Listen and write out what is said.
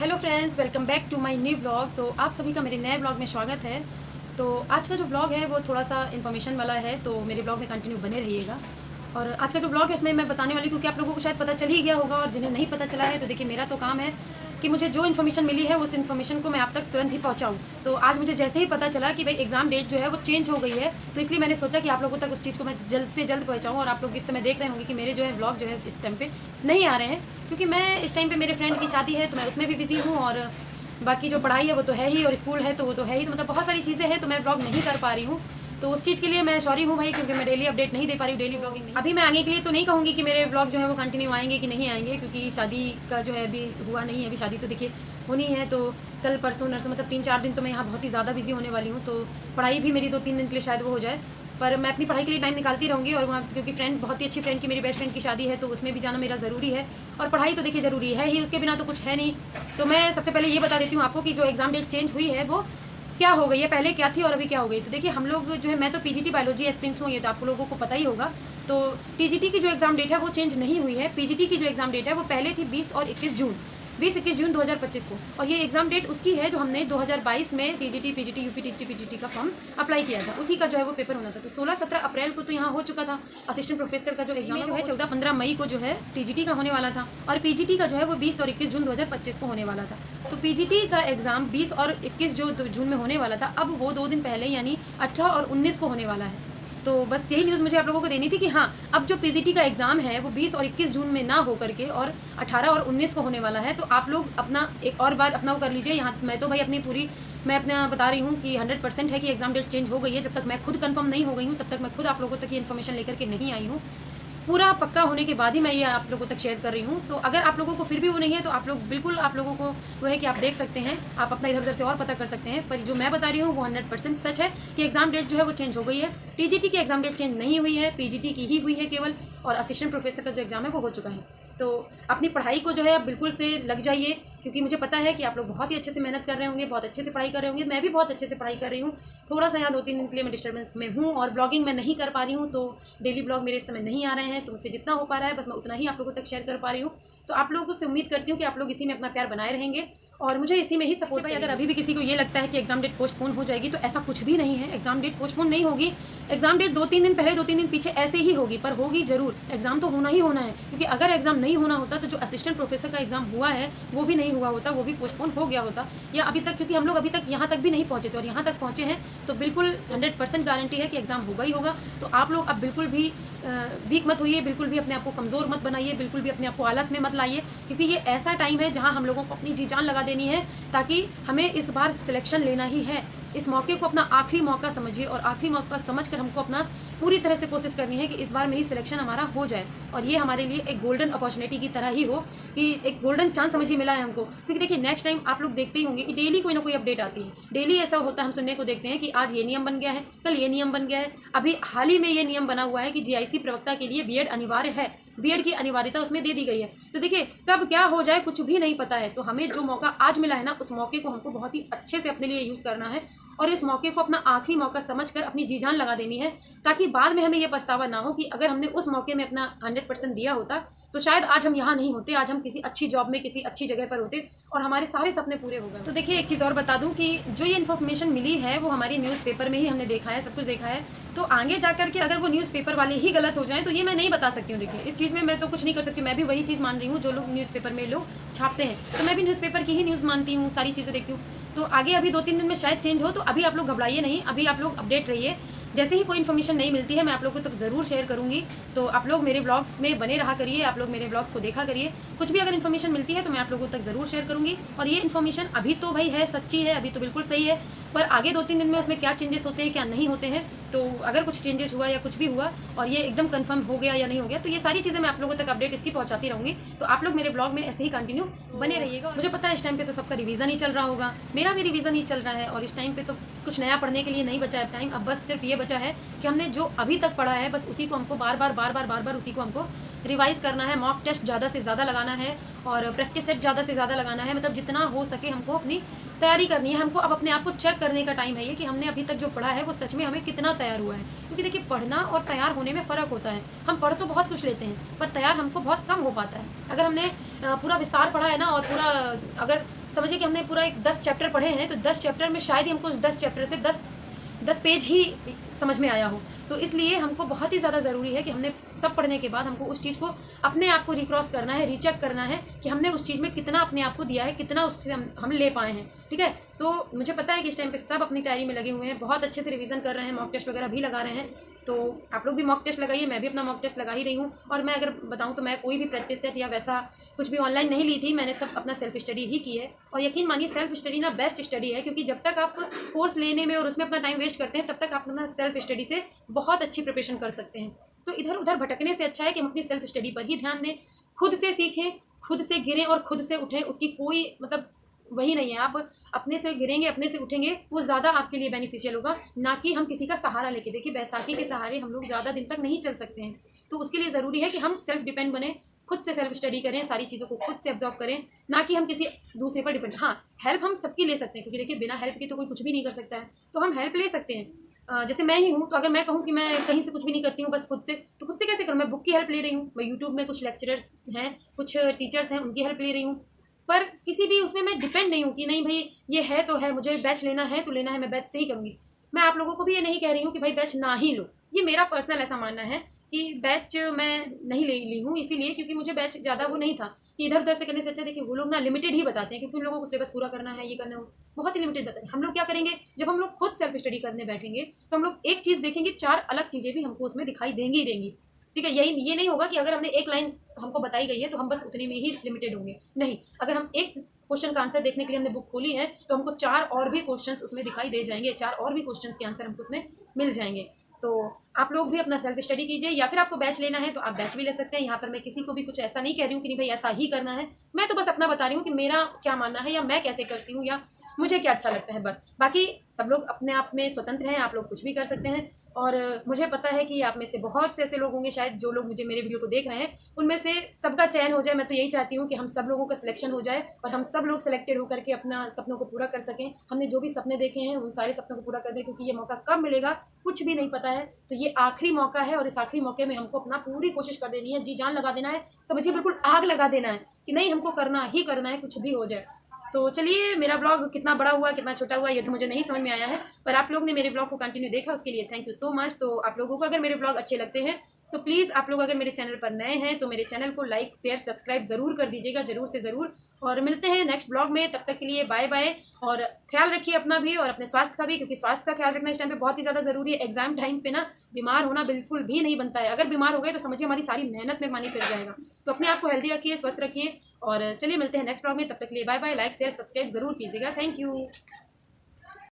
Hello friends, welcome back to my new blog. तो आप सभी का मेरे नए ब्लॉग में स्वागत है। तो आज का जो ब्लॉग है वो थोड़ा सा इन्फॉर्मेशन वाला है, तो मेरे ब्लॉग में कंटिन्यू बने रहिएगा। और आज का जो ब्लॉग है उसमें मैं बताने वाली हूँ, क्योंकि आप लोगों को शायद पता चल ही गया होगा, और जिन्हें नहीं पता चला है तो देखिए, मेरा तो काम है कि मुझे जो इन्फॉर्मेशन मिली है उस इन्फॉर्मेशन को मैं आप तक तुरंत ही पहुँचाऊँ। तो आज मुझे जैसे ही पता चला कि भाई एग्ज़ाम डेट जो है वो चेंज हो गई है, तो इसलिए मैंने सोचा कि आप लोगों तक उस चीज़ को मैं जल्द से जल्द पहुँचाऊँ। और आप लोग इस समय देख रहे होंगे कि मेरे जो है ब्लॉग जो है इस टाइम पे नहीं आ रहे हैं, क्योंकि मैं इस टाइम पे मेरे फ्रेंड की शादी है तो मैं उसमें भी बिज़ी हूँ, और बाकी जो पढ़ाई है वो तो है ही, और स्कूल है तो वो तो है ही, तो मतलब बहुत सारी चीज़ें हैं, तो मैं ब्लॉग नहीं कर पा रही हूँ। तो उस चीज़ के लिए मैं सॉरी हूँ भाई, क्योंकि मैं डेली अपडेट नहीं दे पा रही हूँ, डेली ब्लॉगिंग नहीं। अभी मैं आगे के लिए तो नहीं कहूँगी कि मेरे ब्लॉग जो है वो कंटिन्यू आएंगे कि नहीं आएंगे, क्योंकि शादी का जो है अभी हुआ नहीं है, अभी शादी तो देखिए होनी है। तो कल परसों नरसों मतलब 3-4 दिन तो मैं यहाँ बहुत ही ज़्यादा बिजी होने वाली हूँ। तो पढ़ाई भी मेरी 2-3 दिन के लिए शायद वो हो जाए, पर मैं अपनी पढ़ाई के लिए टाइम निकालती रहूँगी। और वहाँ क्योंकि फ्रेंड, बहुत ही अच्छी फ्रेंड की, मेरी बेस्ट फ्रेंड की शादी है, तो उसमें भी जाना मेरा ज़रूरी है। और पढ़ाई तो देखिए ज़रूरी है ही, उसके बिना तो कुछ है नहीं। तो मैं सबसे पहले ये बता देती हूँ आपको कि जो एग्ज़ाम डेट चेंज हुई है वो क्या हो गई है, पहले क्या थी और अभी क्या हो गई। तो देखिए, हम लोग जो है, मैं तो पीजीटी बायोलॉजी एस्पिरेंट्स हूँ, ये तो आप लोगों को पता ही होगा। तो टीजीटी की जो एग्ज़ाम डेट है वो चेंज नहीं हुई है। पीजीटी की जो एग्ज़ाम डेट है वो पहले थी 20 और 21 जून, 20-21 जून 2025 को। और ये एग्ज़ाम डेट उसकी है जो हमने 2022 में टीजीटी, पीजीटी, यूपीटीटी, पीजीटी का फॉर्म अप्लाई किया था, उसी का जो है वो पेपर होना था। तो 16-17 अप्रैल को तो यहाँ हो चुका था असिस्टेंट प्रोफेसर का जो एग्जाम जो है, 14-15 मई को जो है टीजीटी का होने वाला था, और पीजीटी का जो है वो 20 और 21 जून 2025 को होने वाला था। तो पीजीटी का एग्ज़ाम 20 और 21 जो जून में होने वाला था, अब वो 2 दिन पहले यानी 18 और 19 को होने वाला है। तो बस यही न्यूज़ मुझे आप लोगों को देनी थी कि हाँ, अब जो पीजीटी का एग्ज़ाम है वो 20 और 21 जून में ना हो करके और 18 और 19 को होने वाला है। तो आप लोग अपना एक और बार अपना वो कर लीजिए। यहाँ मैं तो भाई अपनी पूरी, मैं अपना बता रही हूँ कि 100% है कि एग्ज़ाम डेट चेंज हो गई है। जब तक मैं खुद कंफर्म नहीं हो गई हूँ, तब तक मैं खुद आप लोगों तक ये इन्फॉर्मेशन लेकर के नहीं आई हूँ। पूरा पक्का होने के बाद ही मैं ये आप लोगों तक शेयर कर रही हूँ। तो अगर आप लोगों को फिर भी वो नहीं है, तो आप लोग बिल्कुल, आप लोगों को वो है कि आप देख सकते हैं, आप अपना इधर उधर से और पता कर सकते हैं। पर जो मैं बता रही हूँ वो 100% सच है कि एग्ज़ाम डेट जो है वो चेंज हो गई है। टीजीटी की एग्ज़ाम डेट चेंज नहीं हुई है, पीजीटी की ही हुई है केवल, और असिस्टेंट प्रोफेसर का जो एग्ज़ाम है वो हो चुका है। तो अपनी पढ़ाई को जो है बिल्कुल से लग जाइए, क्योंकि मुझे पता है कि आप लोग बहुत ही अच्छे से मेहनत कर रहे होंगे, बहुत अच्छे से पढ़ाई कर रहे होंगे। मैं भी बहुत अच्छे से पढ़ाई कर रही हूँ। थोड़ा सा यहाँ 2-3 दिन के लिए मैं डिस्टर्बेंस में हूँ, और ब्लॉगिंग मैं नहीं कर पा रही हूँ, तो डेली ब्लॉग मेरे इस समय नहीं आ रहे हैं। तो मुझसे जितना हो पा रहा है बस मैं उतना ही आप लोगों तक शेयर कर पा रही हूँ। तो आप लोगों से उम्मीद करती हूँ कि आप लोग इसी में अपना प्यार बनाए रहेंगे, और मुझे इसी में ही सपोर्ट। भाई, अगर अभी भी किसी को ये लगता है कि एग्ज़ाम डेट पोस्टपोन हो जाएगी, तो ऐसा कुछ भी नहीं है। एग्ज़ाम डेट पोस्टपोन नहीं होगी। एग्ज़ाम डेट 2-3 दिन पहले, 2-3 दिन पीछे ऐसे ही होगी, पर होगी ज़रूर। एग्ज़ाम तो होना ही होना है, क्योंकि अगर एग्ज़ाम नहीं होना होता तो जो असिस्टेंट प्रोफेसर का एग्ज़ाम हुआ है वो भी नहीं हुआ होता, वो भी पोस्टपोन हो गया होता। या अभी तक, क्योंकि हम लोग अभी तक यहाँ तक भी नहीं पहुँचे थे, और यहाँ तक पहुँचे हैं, तो बिल्कुल 100% गारंटी है कि एग्ज़ाम होगा ही होगा। तो आप लोग अब बिल्कुल भी वीक मत होइए, बिल्कुल भी अपने आप को कमज़ोर मत बनाइए, बिल्कुल भी अपने आप को आलस में मत लाइए, क्योंकि ये ऐसा टाइम है जहाँ हम लोगों को अपनी जी जान लगा देनी है, ताकि हमें इस बार सिलेक्शन लेना ही है। इस मौके को अपना आखिरी मौका समझिए, और आखिरी मौका समझकर हमको अपना पूरी तरह से कोशिश करनी है कि इस बार में ही सिलेक्शन हमारा हो जाए, और ये हमारे लिए एक गोल्डन अपॉर्चुनिटी की तरह ही हो, कि एक गोल्डन चांस समझिए मिला है हमको। क्योंकि देखिए, नेक्स्ट टाइम आप लोग देखते ही होंगे कि डेली कोई ना कोई अपडेट आती है। डेली ऐसा होता है, हम सुनने को देखते हैं कि आज ये नियम बन गया है, कल ये नियम बन गया है। अभी हाल ही में ये नियम बना हुआ है कि जीआईसी प्रवक्ता के लिए बीएड अनिवार्य है, बीएड की अनिवार्यता उसमें दे दी गई है। तो देखिए, कब क्या हो जाए कुछ भी नहीं पता है। तो हमें जो मौका आज मिला है ना, उस मौके को हमको बहुत ही अच्छे से अपने लिए यूज़ करना है, और इस मौके को अपना आखिरी मौका समझकर अपनी जी जान लगा देनी है, ताकि बाद में हमें ये पछतावा ना हो कि अगर हमने उस मौके में अपना 100% दिया होता, तो शायद आज हम यहाँ नहीं होते, आज हम किसी अच्छी जॉब में, किसी अच्छी जगह पर होते, और हमारे सारे सपने पूरे हो गए। तो देखिए, एक चीज़ और बता दूं कि जो ये इन्फॉर्मेशन मिली है वो हमारी न्यूज़पेपर में ही हमने देखा है, सब कुछ देखा है। तो आगे जाकर के अगर वो न्यूज़पेपर वाले ही गलत हो जाएं, तो ये मैं नहीं बता सकती हूँ। देखिए, इस चीज़ में मैं तो कुछ नहीं कर सकती। मैं भी वही चीज़ मान रही हूँ जो लोग न्यूज़पेपर में लोग छापते हैं, तो मैं भी न्यूज़पेपर की ही न्यूज़ मानती हूँ, सारी चीज़ें देखती हूँ। तो आगे अभी 2-3 दिन में शायद चेंज हो, तो अभी आप लोग घबराइए नहीं, अभी आप लोग अपडेट रहिए। जैसे ही कोई इन्फॉर्मेशन नहीं मिलती है, मैं आप लोगों को तक ज़रूर शेयर करूँगी। तो आप लोग मेरे ब्लॉग्स में बने रहा करिए, आप लोग मेरे ब्लॉग्स को देखा करिए। कुछ भी अगर इन्फॉर्मेशन मिलती है तो मैं आप लोगों तक ज़रूर शेयर करूँगी। और ये इन्फॉर्मेशन अभी तो भाई है, सच्ची है, अभी तो बिल्कुल सही है, पर आगे 2-3 दिन में उसमें क्या चेंजेस होते हैं, क्या नहीं होते हैं, तो अगर कुछ चेंजेस हुआ या कुछ भी हुआ और ये एकदम कंफर्म हो गया या नहीं हो गया, तो ये सारी चीज़ें मैं आप लोगों तक अपडेट इसकी पहुंचाती रहूँगी। तो आप लोग मेरे ब्लॉग में ऐसे ही कंटिन्यू बने रहिएगा। मुझे पता है इस टाइम पे तो सबका रिवीजन ही चल रहा होगा, मेरा भी रिवीजन ही चल रहा है, और इस टाइम पे तो कुछ नया पढ़ने के लिए नहीं बचा है टाइम। अब बस सिर्फ ये बचा है कि हमने जो अभी तक पढ़ा है बस उसी को हमको बार बार उसी को हमको रिवाइज करना है। मॉक टेस्ट ज़्यादा से ज़्यादा लगाना है, और प्रैक्टिस सेट ज़्यादा से ज़्यादा लगाना है। मतलब जितना हो सके हमको अपनी तैयारी करनी है। हमको अब अपने आप को चेक करने का टाइम है ये, कि हमने अभी तक जो पढ़ा है वो सच में हमें कितना तैयार हुआ है। क्योंकि देखिए, पढ़ना और तैयार होने में फ़र्क होता है। हम पढ़ तो बहुत कुछ लेते हैं, पर तैयार हमको बहुत कम हो पाता है। अगर हमने पूरा विस्तार पढ़ा है ना, और पूरा अगर समझिए कि हमने पूरा एक 10 चैप्टर पढ़े हैं, तो 10 चैप्टर में शायद ही हमको उस 10 चैप्टर से 10 पेज ही समझ में आया हो। तो इसलिए हमको बहुत ही ज़्यादा ज़रूरी है कि हमने सब पढ़ने के बाद हमको उस चीज़ को अपने आप को रिक्रॉस करना है, रीचेक करना है कि हमने उस चीज़ में कितना अपने आप को दिया है, कितना उससे हम ले पाए हैं। ठीक है, तो मुझे पता है कि इस टाइम पे सब अपनी तैयारी में लगे हुए हैं, बहुत अच्छे से रिवीजन कर रहे हैं, मॉक टेस्ट वगैरह भी लगा रहे हैं। तो आप लोग भी मॉक टेस्ट लगाइए, मैं भी अपना मॉक टेस्ट लगा ही रही हूँ। और मैं अगर बताऊँ तो मैं कोई भी प्रैक्टिस सेट या वैसा कुछ भी ऑनलाइन नहीं ली थी, मैंने सब अपना सेल्फ स्टडी ही की है। और यकीन मानिए सेल्फ स्टडी ना बेस्ट स्टडी है, क्योंकि जब तक आप कोर्स लेने में और उसमें अपना टाइम वेस्ट करते हैं, तब तक आप अपना सेल्फ स्टडी से बहुत अच्छी प्रिपरेशन कर सकते हैं। तो इधर उधर भटकने से अच्छा है कि हम अपनी सेल्फ स्टडी पर ही ध्यान दें, खुद से सीखें, खुद से गिरें और खुद से उठें। उसकी कोई मतलब वही नहीं है, आप अपने से गिरेंगे, अपने से उठेंगे, वो ज़्यादा आपके लिए बेनिफिशियल होगा, ना कि हम किसी का सहारा लेके। देखिए बैसाखी के सहारे हम लोग ज़्यादा दिन तक नहीं चल सकते हैं, तो उसके लिए ज़रूरी है कि हम सेल्फ डिपेंड बने, खुद से सेल्फ स्टडी करें, सारी चीज़ों को खुद से ऑब्जर्व करें, ना कि हम किसी दूसरे पर डिपेंड। हाँ, हेल्प हम सबकी ले सकते हैं, क्योंकि देखिए बिना हेल्प के तो कोई कुछ भी नहीं कर सकता है, तो हम हेल्प ले सकते हैं। जैसे मैं ही हूँ, तो अगर मैं कहूँ कि मैं कहीं से कुछ भी नहीं करती हूँ, बस खुद से, तो खुद से कैसे करूँ? मैं बुक की हेल्प ले रही हूँ, मैं यूट्यूब में कुछ लेक्चरर्स हैं, कुछ टीचर्स हैं, उनकी हेल्प ले रही हूँ। पर किसी भी उसमें मैं डिपेंड नहीं हूँ कि नहीं भाई ये है तो है, मुझे बैच लेना है तो लेना है, मैं बैच से ही करूँगी। मैं आप लोगों को भी ये नहीं कह रही हूँ कि भाई बैच ना ही लो, ये मेरा पर्सनल ऐसा मानना है कि बैच मैं नहीं ले ली हूँ इसीलिए क्योंकि मुझे बैच ज़्यादा वो नहीं था कि इधर उधर से करने से अच्छा। देखिए वो लोग ना लिमिटेड ही बताते हैं, क्योंकि उन लोगों को सिलेबस पूरा करना है, ये करना है, बहुत ही लिमिटेड बताते हैं। हम लोग क्या करेंगे, जब हम लोग खुद सेल्फ स्टडी करने बैठेंगे तो हम लोग एक चीज़ देखेंगे, 4 अलग चीज़ें भी हमको उसमें दिखाई देंगी ही देंगी। ठीक है, यही ये नहीं होगा कि अगर हमने एक लाइन हमको बताई गई है तो हम बस उतने में ही लिमिटेड होंगे। नहीं, अगर हम एक क्वेश्चन का आंसर देखने के लिए हमने बुक खोली है तो हमको 4 और भी क्वेश्चंस उसमें दिखाई दे जाएंगे, 4 और भी क्वेश्चंस के आंसर हमको उसमें मिल जाएंगे। तो आप लोग भी अपना सेल्फ स्टडी कीजिए, या फिर आपको बैच लेना है तो आप बैच भी ले सकते हैं। यहाँ पर मैं किसी को भी कुछ ऐसा नहीं कह रही हूँ कि नहीं भाई ऐसा ही करना है, मैं तो बस अपना बता रही हूँ कि मेरा क्या मानना है या मैं कैसे करती हूँ या मुझे क्या अच्छा लगता है बस। बाकी सब लोग अपने आप में स्वतंत्र हैं, आप लोग कुछ भी कर सकते हैं। और मुझे पता है कि आप में से बहुत से ऐसे लोग होंगे शायद जो लोग मुझे मेरे वीडियो को देख रहे हैं, उनमें से सबका चयन हो जाए। मैं तो यही चाहती हूँ कि हम सब लोगों का सिलेक्शन हो जाए और हम सब लोग सेलेक्टेड होकर के अपना सपनों को पूरा कर सकें। हमने जो भी सपने देखे हैं उन सारे सपनों को पूरा कर दें, क्योंकि ये मौका कब मिलेगा कुछ भी नहीं पता है। तो ये आखिरी मौका है और इस आखिरी मौके में हमको अपना पूरी कोशिश कर देनी है, जी जान लगा देना है, समझिए बिल्कुल आग लगा देना है कि नहीं हमको करना ही करना है, कुछ भी हो जाए। तो चलिए, मेरा ब्लॉग कितना बड़ा हुआ कितना छोटा हुआ ये तो मुझे नहीं समझ में आया है, पर आप लोग ने मेरे ब्लॉग को कंटिन्यू देखा उसके लिए थैंक यू सो मच। तो आप लोगों को अगर मेरे ब्लॉग अच्छे लगते हैं तो प्लीज़ आप लोग अगर मेरे चैनल पर नए हैं तो मेरे चैनल को लाइक शेयर सब्सक्राइब ज़रूर कर दीजिएगा, ज़रूर से ज़रूर। और मिलते हैं नेक्स्ट ब्लॉग में, तब तक के लिए बाय बाय। और ख्याल रखिए अपना भी और अपने स्वास्थ्य का भी, क्योंकि स्वास्थ्य का ख्याल रखना इस टाइम पे बहुत ही ज़्यादा ज़रूरी है। एग्जाम टाइम पे ना बीमार होना बिल्कुल भी नहीं बनता है, अगर बीमार हो गए तो समझिए हमारी सारी मेहनत में पानी फिर जाएगा। तो अपने आप को हेल्दी रखिए, स्वस्थ रखिए और चलिए मिलते हैं नेक्स्ट ब्लॉग में, तब तक के लिए bye bye. Like share subscribe ज़रूर कीजिएगा, थैंक यू।